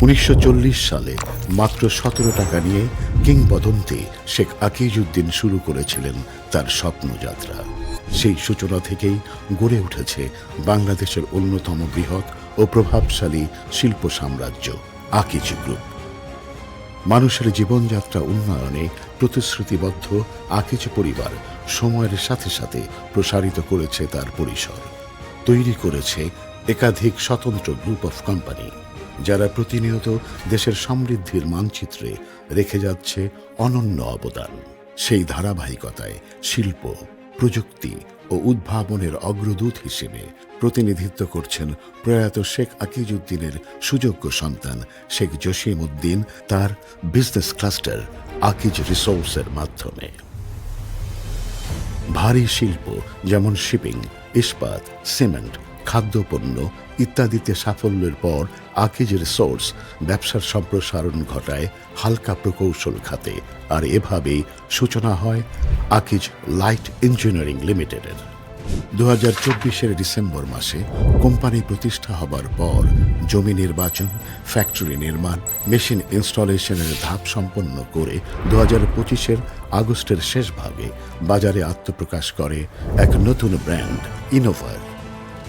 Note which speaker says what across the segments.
Speaker 1: 1940 সালে মাত্র 17 টাকা নিয়ে কিংবদন্তি শেখ আকিজউদ্দিন শুরু করেছিলেন তার স্বপ্নযাত্রা। সেই সূচনা থেকেই গড়ে উঠেছে বাংলাদেশের অন্যতম বৃহৎ ও প্রভাবশালী শিল্প সাম্রাজ্য আকিজ গ্রুপ। মানুষের জীবনযাত্রা উন্নয়নে প্রতিশ্রুতিবদ্ধ আকিজ পরিবার সময়ের সাথে সাথে প্রসারিত করেছে তার পরিসর, তৈরি করেছে একাধিক স্বতন্ত্র গ্রুপ অফ কোম্পানি, যারা প্রতিনিয়ত দেশের সমৃদ্ধির মানচিত্রে রেখে যাচ্ছে অনন্য অবদান। সেই ধারাবাহিকতায় শিল্প, প্রযুক্তি ও উদ্ভাবনের অগ্রদূত হিসেবে প্রতিনিধিত্ব করছেন প্রয়াত শেখ আকিজউদ্দিনের সুযোগ্য সন্তান শেখ জসিম উদ্দিন তার বিজনেস ক্লাস্টার আকিজ রিসোর্সের মাধ্যমে। ভারী শিল্প যেমন শিপিং, ইস্পাত, সিমেন্ট, খাদ্যপণ্য ইত্যাদিতে সাফল্যের পর আকিজ রিসোর্স ব্যবসার সম্প্রসারণ ঘটায় হালকা প্রকৌশল খাতে, আর এভাবেই সূচনা হয় আকিজ লাইট ইঞ্জিনিয়ারিং লিমিটেডের। 2024 ডিসেম্বর মাসে কোম্পানি প্রতিষ্ঠা হবার পর জমি নির্বাচন, ফ্যাক্টরি নির্মাণ, মেশিন ইনস্টলেশনের ধাপ সম্পন্ন করে 2025 আগস্টের শেষ ভাগে বাজারে আত্মপ্রকাশ করে এক নতুন ব্র্যান্ড ইনোভার,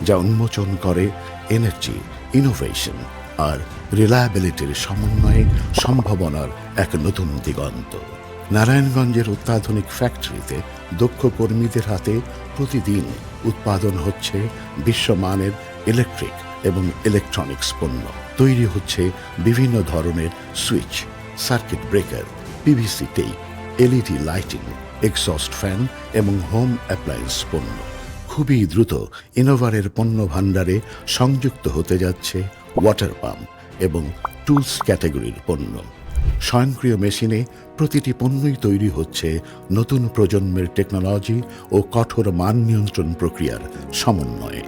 Speaker 1: যা উন্মোচন করে এনার্জি, ইনোভেশন আর রিলায়েবিলিটির সমন্বয়ে সম্ভাবনার এক নতুন দিগন্ত। নারায়ণগঞ্জের অত্যাধুনিক ফ্যাক্টরিতে দক্ষ কর্মীদের হাতে প্রতিদিন উৎপাদন হচ্ছে বিশ্বমানের ইলেকট্রিক এবং ইলেকট্রনিক্স পণ্য। তৈরি হচ্ছে বিভিন্ন ধরনের switch, circuit breaker, PVC tape, LED lighting, exhaust fan এবং হোম অ্যাপ্লায়েন্স পণ্য। খুবই দ্রুত ইনোভারের পণ্য ভাণ্ডারে সংযুক্ত হতে যাচ্ছে ওয়াটার পাম্প এবং টুলস ক্যাটাগরির পণ্য। স্বয়ংক্রিয় মেশিনে প্রতিটি পণ্যই তৈরি হচ্ছে নতুন প্রজন্মের টেকনোলজি ও কঠোর মান নিয়ন্ত্রণ প্রক্রিয়ার সমন্বয়ে।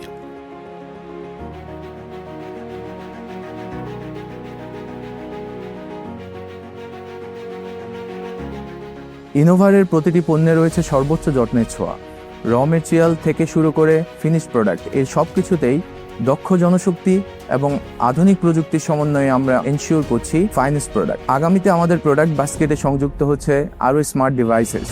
Speaker 2: ইনোভারের প্রতিটি পণ্যে রয়েছে সর্বোচ্চ যত্নের ছোঁয়া। র মেটেরিয়াল থেকে শুরু করে ফিনিশ প্রোডাক্ট, এর সব কিছুতেই দক্ষ জনশক্তি এবং আধুনিক প্রযুক্তির সমন্বয়ে আমরা এনশিওর করছি ফাইনেস্ট প্রোডাক্ট। আগামীতে আমাদের প্রোডাক্ট বাস্কেটে সংযুক্ত হচ্ছে আরও স্মার্ট ডিভাইসেস।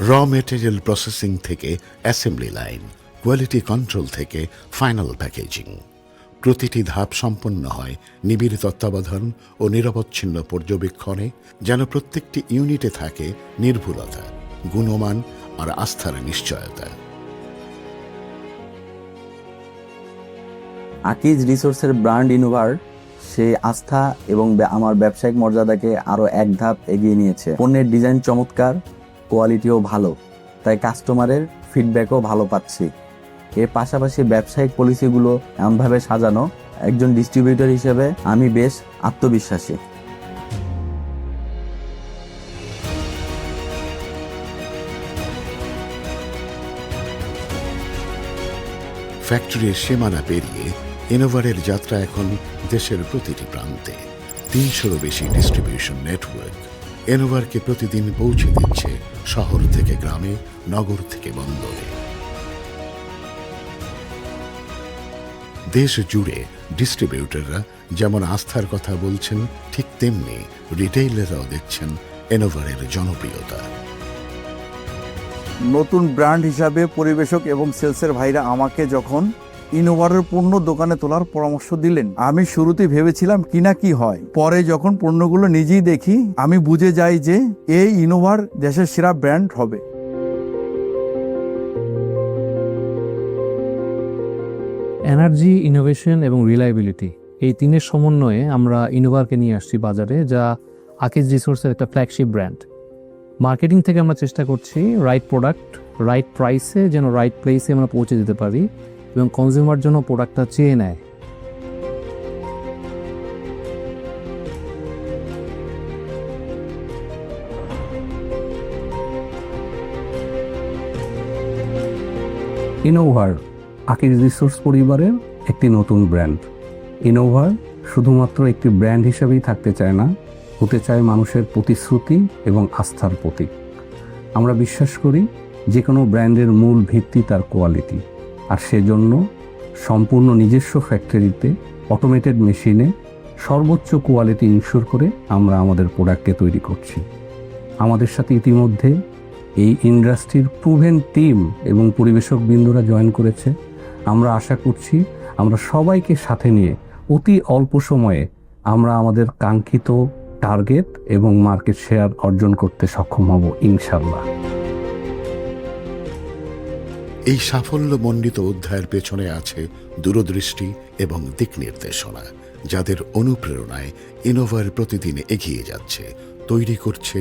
Speaker 1: র মেটেরিয়াল প্রসেসিং থেকে অ্যাসেম্বলি লাইন, কোয়ালিটি কন্ট্রোল থেকে ফাইনাল প্যাকেজিং, প্রতিটি ধাপ সম্পন্ন হয় নিবিড় তত্ত্বাবধান ও নিরবচ্ছিন্ন পর্যবেক্ষণে, যেন প্রত্যেকটি ইউনিটে থাকে নির্ভুলতা, গুণমান আর আস্থার নিশ্চয়তা।
Speaker 3: আকিজ রিসোর্সের ব্র্যান্ড ইনোভার সে আস্থা এবং আমার ব্যবসায়িক মর্যাদাকে আরও এক ধাপ এগিয়ে নিয়েছে। পণ্যের ডিজাইন চমৎকার, কোয়ালিটিও ভালো, তাই কাস্টমারের ফিডব্যাকও ভালো পাচ্ছি। এর পাশাপাশি ব্যবসায়িক পলিসিগুলো এমনভাবে সাজানো, একজন ডিস্ট্রিবিউটর হিসেবে আমি বেশ আত্মবিশ্বাসী।
Speaker 1: ফ্যাক্টরির সীমানা পেরিয়ে ইনোভারের যাত্রা এখন দেশের প্রতিটি প্রান্তে। 300-রও বেশি ডিস্ট্রিবিউশন নেটওয়ার্ক ইনোভারকে প্রতিদিন পৌঁছে দিচ্ছে শহর থেকে গ্রামে, নগর থেকে বন্দরে। দেশ জুড়ে ডিস্ট্রিবিউটররা যেমন আস্থার কথা বলছেন, ঠিক তেমনি রিটেইলাররাও দেখছেন ইনোভারের জনপ্রিয়তা।
Speaker 4: নতুন ব্র্যান্ড হিসাবে পরিবেশক এবং সেলসের ভাইরা আমাকে যখন ইনোভারের পণ্য দোকানে তোলার পরামর্শ দিলেন, আমি শুরুতে ভেবেছিলাম কিনা কি হয়। পরে যখন পণ্যগুলো নিজেই দেখি, আমি বুঝে যাই যে এই ইনোভার দেশের সেরা ব্র্যান্ড হবে।
Speaker 5: এনার্জি, ইনোভেশন এবং রিলায়েবিলিটি, এই তিনের সমন্বয়ে আমরা ইনোভারকে নিয়ে আসছি বাজারে, যা আকিজ রিসোর্সের একটা ফ্ল্যাগশিপ ব্র্যান্ড। মার্কেটিং থেকে আমরা চেষ্টা করছি রাইট প্রোডাক্ট রাইট প্রাইসে যেন রাইট প্লেসে আমরা পৌঁছে দিতে পারি এবং কনজিউমার জন্য প্রোডাক্টটা চেয়ে নেয়।
Speaker 6: ইনোভার আকিজ রিসোর্স পরিবারের একটি নতুন ব্র্যান্ড। ইনোভার শুধুমাত্র একটি ব্র্যান্ড হিসেবেই থাকতে চায় না, হতে চায় মানুষের প্রতিশ্রুতি এবং আস্থার প্রতীক। আমরা বিশ্বাস করি যে কোনো ব্র্যান্ডের মূল ভিত্তি তার কোয়ালিটি, আর সেজন্য সম্পূর্ণ নিজস্ব ফ্যাক্টরিতে অটোমেটেড মেশিনে সর্বোচ্চ কোয়ালিটি ইনশিওর করে আমরা আমাদের প্রোডাক্টকে তৈরি করছি। আমাদের সাথে ইতিমধ্যে এই ইন্ডাস্ট্রির প্রুভেন টিম এবং পরিবেশক বৃন্দরা জয়েন করেছে। আমরা আশা করছি আমরা সবাইকে সাথে নিয়ে অতি অল্প সময়ে আমরা আমাদের কাঙ্ক্ষিত টার্গেট এবং মার্কেট শেয়ার অর্জন করতে সক্ষম হব ইনশাল্লাহ।
Speaker 1: এই সাফল্যমণ্ডিত অধ্যায়ের পেছনে আছে দূরদৃষ্টি এবং দিক নির্দেশনা, যাদের অনুপ্রেরণায় ইনোভার প্রতিদিন এগিয়ে যাচ্ছে, তৈরি করছে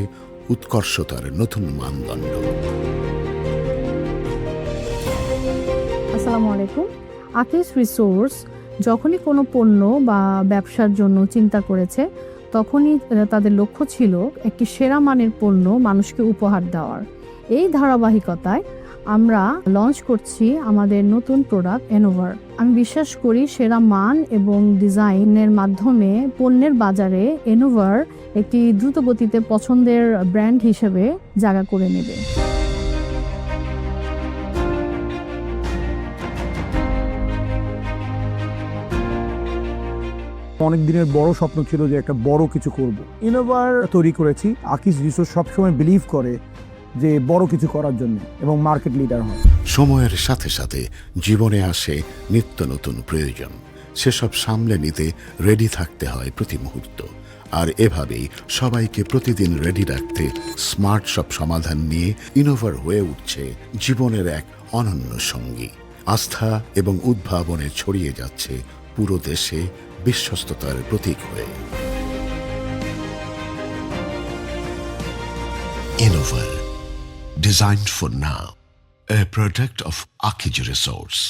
Speaker 1: উৎকর্ষতার নতুন মানদণ্ড।
Speaker 7: আসসালামু আলাইকুম। আকিজ রিসোর্স যখনই কোনো পণ্য বা ব্যবসার জন্য চিন্তা করেছে, তখনই তাদের লক্ষ্য ছিল একটি সেরা মানের পণ্য মানুষকে উপহার দেওয়ার। এই ধারাবাহিকতায় আমরা লঞ্চ করছি আমাদের নতুন প্রোডাক্ট ইনোভার। আমি বিশ্বাস করি সেরা মান এবং ডিজাইনের মাধ্যমে পণ্যের বাজারে ইনোভার একটি দ্রুত গতিতে পছন্দের ব্র্যান্ড হিসেবে জায়গা করে নেবে।
Speaker 8: অনেক দিনের বড় স্বপ্ন ছিল যে একটা বড় কিছু করব। ইনোভার তৈরি করেছি। আকিজ রিসোর্স সবসময় বিলিভ করে যে বড় কিছু করার জন্য এবং মার্কেট লিডার হয়।
Speaker 1: সময়ের সাথে সাথে জীবনে আসে নিত্য নতুন প্রয়োজন, সেসব সামলে নিতে রেডি থাকতে হয় প্রতি মুহূর্ত। আর এভাবেই সবাইকে প্রতিদিন রেডি রাখতে স্মার্ট সব সমাধান নিয়ে ইনোভার হয়ে উঠছে জীবনের এক অনন্য সঙ্গী। আস্থা এবং উদ্ভাবনে ছড়িয়ে যাচ্ছে পুরো দেশে বিশ্বস্ততার প্রতীক হয়ে। Innovar, designed for now, a product of Akij Resource.